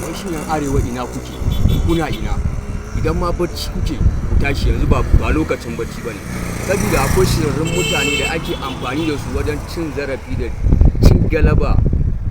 wai shin yan arewa ina kuke, kuna ina? Idan ma bacci kuke ku tashi yanzu ba lokacin bacci bane, saboda akwai sirrin mutane da ake amfani da su wajen cin zarafi da cin galaba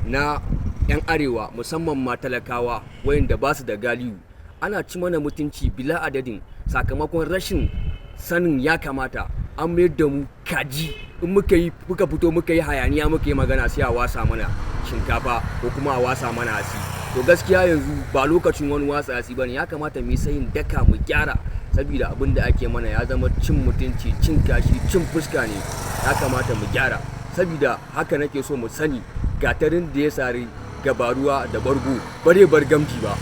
na yan arewa, musamman ma talakawa wayanda ba su da galihu. Ana ci mana mutunci bila adadin sakamakon rashin sanin ya kamata. An mayar da mu kaji, in muka fito muka yi hayaniya muka yi magana sai a wasa mana shinkafa ko kuma a wasa mana hasi. To gaskiya yanzu ba lokacin wani wasa hasi bane, ya kamata mu yi sayin daka mu gyara, saboda abin da ake mana ya zama cin mutunci, cin kashi, cin fuska ne. Ya kamata mu gyara, saboda haka nake so mu sani gatarin da ya sari gabaruwa da bargo bare bar gamji ba.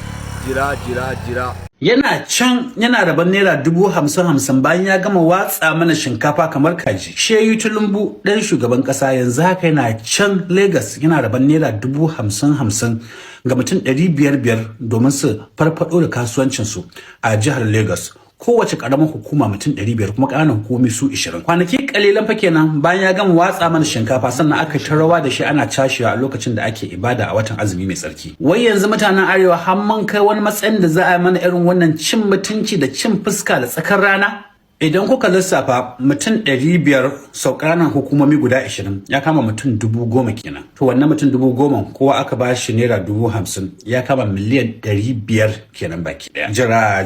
Jira. Yana can yana raban naira 50,000 bayan ya gama watsa mana shinkafa kamar kaji. Shehu Tulumbu ɗan shugaban ƙasa yanzu haka yana can Lagos yana raban naira 50,000 ga mutum 500 domin su farfado da kasuwancinsu a jihar Lagos. Kowace karamar hukuma mutum 500 kuma ƙananan hukumomi su 20. Kwanaki kalilan fa kenan bayan ya gama watsa mana shinkafa sannan aka ta rawa da shi ana cashewa a lokacin da ake ibada a watan azumi mai tsarki. Wai yanzu mutanen arewa har mun kai wani matsayin da za a yi mana irin wannan cin mutunci da cin fuska da tsakar rana? Idan kuka lissafa mutum 500 sau ƙananan hukumomi guda 20 ya kama mutum 10,000 kenan. To wannan mutum 10,000 kowa aka ba shi naira 50,000 ya kama miliyan 500 kenan baki daya. Jira.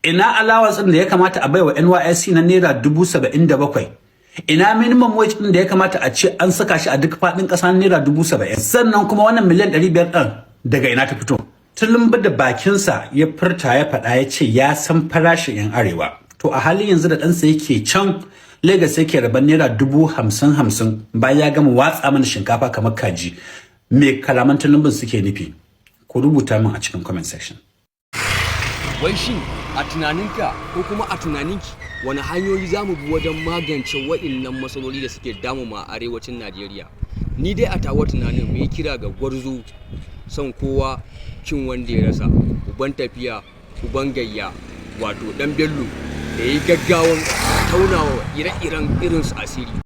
Ina allowance din da ya kamata a baiwa NYSC na naira 77,000? Ina minimum wage din da ya kamata a ce an saka shi a duk faɗin ƙasa naira 70,000? Sannan kuma wannan miliyan 500 ɗin daga ina ta fito? Tulumbu da bakinsa ya furta ya faɗa ya ce ya san farashin 'yan arewa. To a halin yanzu da ɗansa yake can Lagos yake raban naira 50,000 bayan ya gama watsa mana shinkafa kamar kaji. Me kalaman Tulumbun suke nufi? Ku rubuta min a cikin comment section. Wai shin a tunaninka ko kuma a tunaninki wani hanyoyi za mu bi wajen magance waɗannan matsaloli da suke damu ma arewacin Najeriya? Ni dai a tawa tunanin mu yi kira ga gwarzo, son kowa cin wanda ya rasa, uban tafiya uban gayya, wato dan Bello da ya yi gaggawan taunawa ire-iren irinsu asiri.